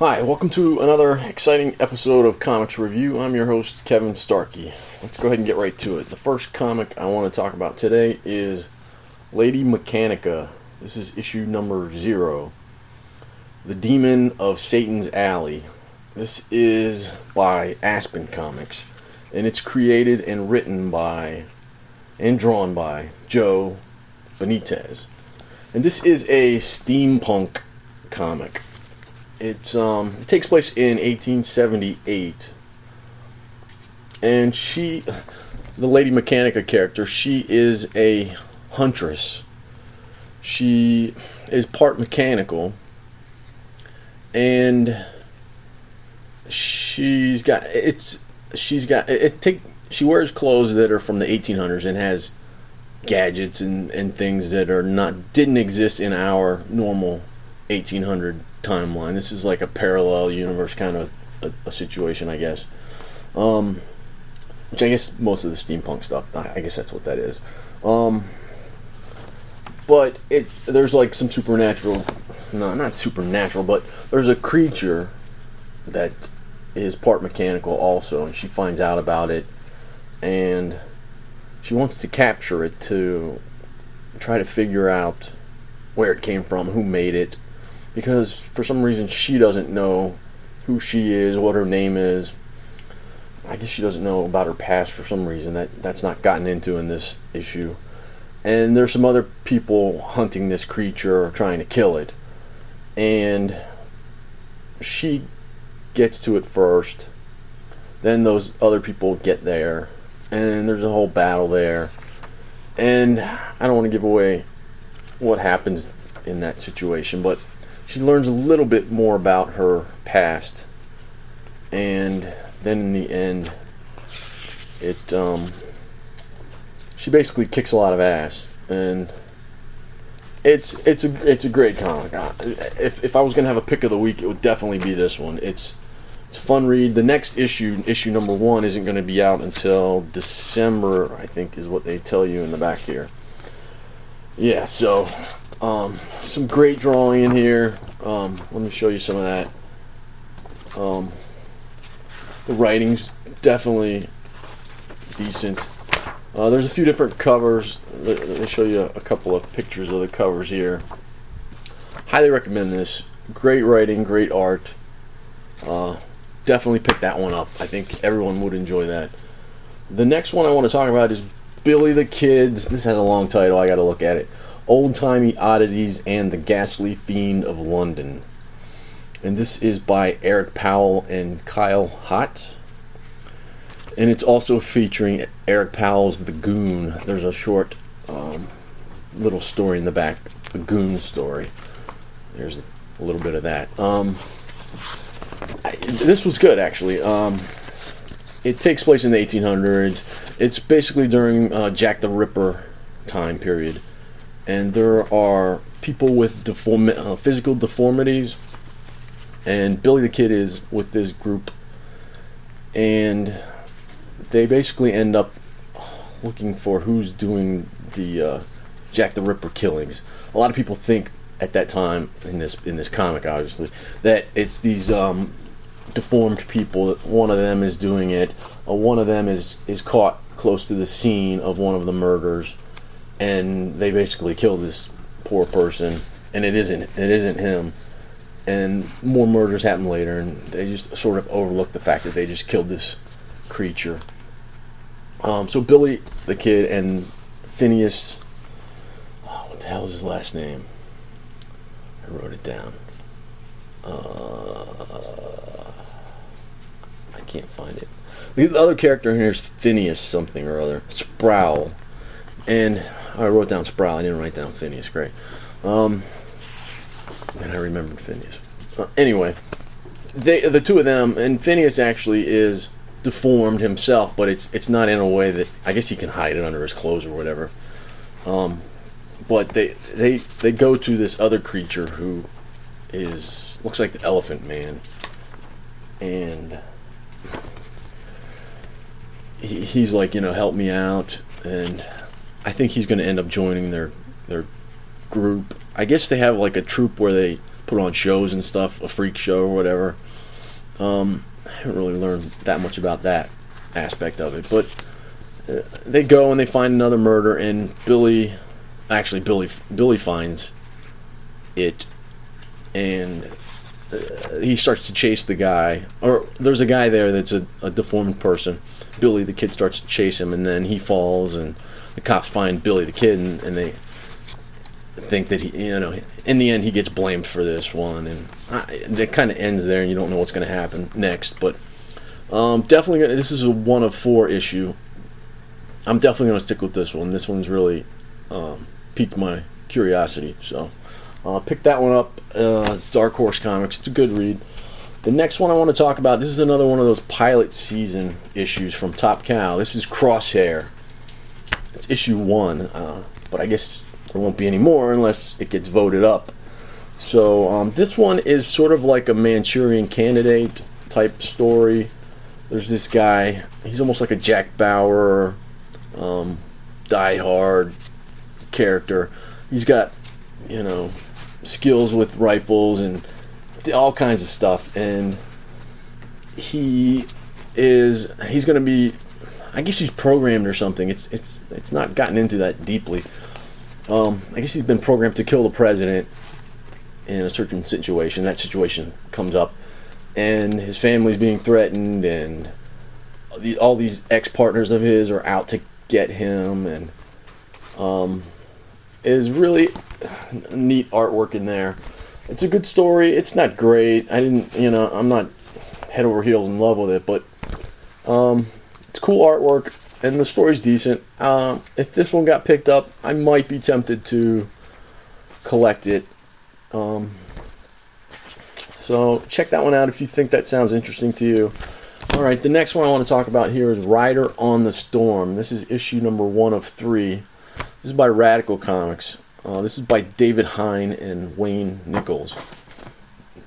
Hi, welcome to another exciting episode of Comics Review. I'm your host, Kevin Starkey. Let's go ahead and get right to it. The first comic I want to talk about today is Lady Mechanika. This is issue number 0. The Demon of Satan's Alley. This is by Aspen Comics, and it's created and written by and drawn by Joe Benitez. And this is a steampunk comic. It takes place in 1878, and the Lady Mechanika character, she is a huntress. She is part mechanical, and she wears clothes that are from the 1800s and has gadgets and things that didn't exist in our normal 1800 timeline. This is like a parallel universe kind of a situation, I guess. Which I guess most of the steampunk stuff, I guess that's what that is. But there's like some supernatural, no, not supernatural, but there's a creature that is part mechanical also, and she finds out about it, and she wants to capture it to try to figure out where it came from, who made it, because for some reason she doesn't know who she is, what her name is. I guess she doesn't know about her past for some reason. That's not gotten into in this issue. And there's some other people hunting this creature or trying to kill it. And she gets to it first. Then those other people get there. And there's a whole battle there. And I don't want to give away what happens in that situation, but she learns a little bit more about her past, and then in the end, she basically kicks a lot of ass, and it's a great comic. If I was gonna have a pick of the week, it would definitely be this one. It's a fun read. The next issue number 1, isn't going to be out until December, I think, is what they tell you in the back here. Yeah, so some great drawing in here. Let me show you some of that. The writing's definitely decent. There's a few different covers. They show you a couple of pictures of the covers here. Highly recommend this. Great writing, great art. Definitely pick that one up. I think everyone would enjoy that. The next one I want to talk about is Billy the Kid's. This has a long title. I got to look at it. Old Timey Oddities and the Ghastly Fiend of London. And this is by Eric Powell and Kyle Hotz. And it's also featuring Eric Powell's The Goon. There's a short little story in the back, the Goon story. There's a little bit of that. This was good, actually. It takes place in the 1800s. It's basically during Jack the Ripper time period. And there are people with physical deformities, and Billy the Kid is with this group, and they basically end up looking for who's doing the Jack the Ripper killings. A lot of people think at that time in this comic, obviously, that it's these deformed people. That one of them is doing it. One of them is caught close to the scene of one of the murders, and they basically kill this poor person, and it isn't him. And more murders happen later, and they just sort of overlook the fact that they just killed this creature. So Billy the Kid and Phineas, what the hell is his last name? I wrote it down. I can't find it. The other character here is Phineas something or other. Sproul. And I wrote down Sproul. I didn't write down Phineas. Great. And I remembered Phineas. Anyway, the two of them, and Phineas actually is deformed himself, but it's not in a way that, I guess he can hide it under his clothes or whatever. But they go to this other creature who looks like the Elephant Man, and he's like, help me out, and I think he's going to end up joining their group. I guess they have like a troop where they put on shows and stuff, a freak show or whatever. I haven't really learned that much about that aspect of it, but they go and they find another murder, and Billy finds it, and he starts to chase the guy, or there's a guy there that's a deformed person. Billy the kid starts to chase him, and then he falls, and the cops find Billy the kid, and they think that he, in the end he gets blamed for this one, and it kind of ends there, and you don't know what's going to happen next. But definitely, this is a 1 of 4 issue. I'm definitely going to stick with this one. This one's really piqued my curiosity, so pick that one up. Dark Horse Comics. It's a good read. The next one I want to talk about, this is another one of those pilot season issues from Top Cow. This is Crosshair. It's issue 1, but I guess there won't be any more unless it gets voted up. So this one is sort of like a Manchurian Candidate type story. There's this guy, he's almost like a Jack Bauer, Die Hard character. He's got, skills with rifles and all kinds of stuff, and he's going to be, I guess he's programmed or something. It's not gotten into that deeply. I guess he's been programmed to kill the president in a certain situation. That situation comes up, and his family's being threatened, and all these ex-partners of his are out to get him, and is really neat artwork in there. It's a good story. It's not great. I'm not head over heels in love with it, but it's cool artwork, and the story's decent. If this one got picked up, I might be tempted to collect it. So check that one out if you think that sounds interesting to you. Alright, the next one I want to talk about here is Ryder on the Storm. This is issue number 1 of 3. This is by Radical Comics. This is by David Hine and Wayne Nichols.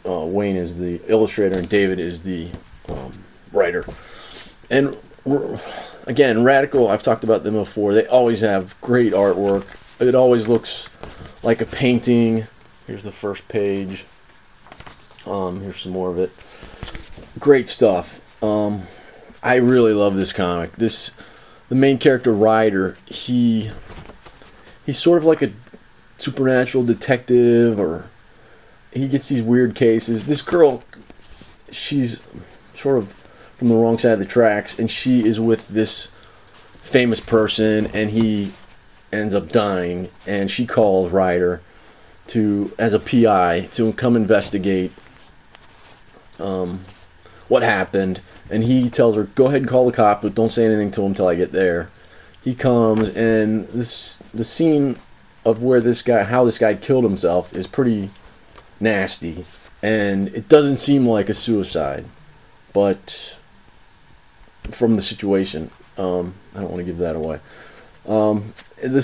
Wayne is the illustrator and David is the writer. And again, Radical, I've talked about them before. They always have great artwork. It always looks like a painting. Here's the first page. Here's some more of it. Great stuff. I really love this comic. The main character, Ryder, he's sort of like a supernatural detective, or he gets these weird cases. This girl, she's sort of from the wrong side of the tracks, and she is with this famous person, and he ends up dying, and she calls Ryder as a PI to come investigate what happened. And he tells her, go ahead and call the cop, but don't say anything to him until I get there. He comes, and the scene of how this guy killed himself is pretty nasty, and it doesn't seem like a suicide, but from the situation, I don't want to give that away. The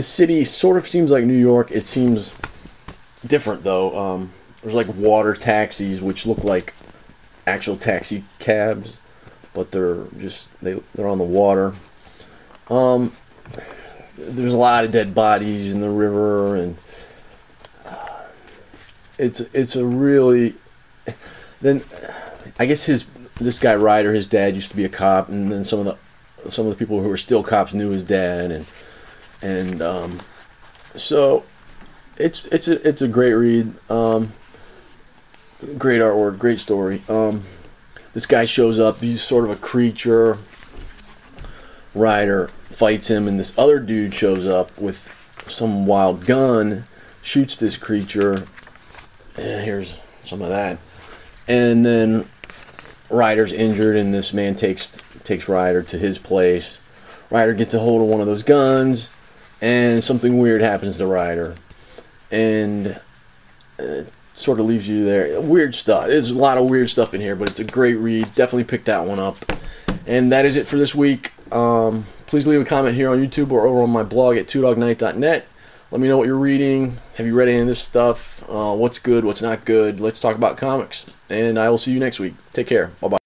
city sort of seems like New York. It seems different though. There's like water taxis, which look like actual taxi cabs, but they're on the water. There's a lot of dead bodies in the river, and it's a really, then I guess this guy Ryder, his dad used to be a cop, and then some of the people who were still cops knew his dad, and so it's a great read. Great artwork, great story. This guy shows up. He's sort of a creature. Ryder fights him, and this other dude shows up with some wild gun, shoots this creature, and here's some of that. And then Ryder's injured, and this man takes Ryder to his place. Ryder gets a hold of one of those guns, and something weird happens to Ryder, and sort of leaves you there. Weird stuff. There's a lot of weird stuff in here, but it's a great read. Definitely pick that one up. And that is it for this week. Please leave a comment here on YouTube or over on my blog at twodognight.net. Let me know what you're reading. Have you read any of this stuff? What's good? What's not good? Let's talk about comics. And I will see you next week. Take care. Bye-bye.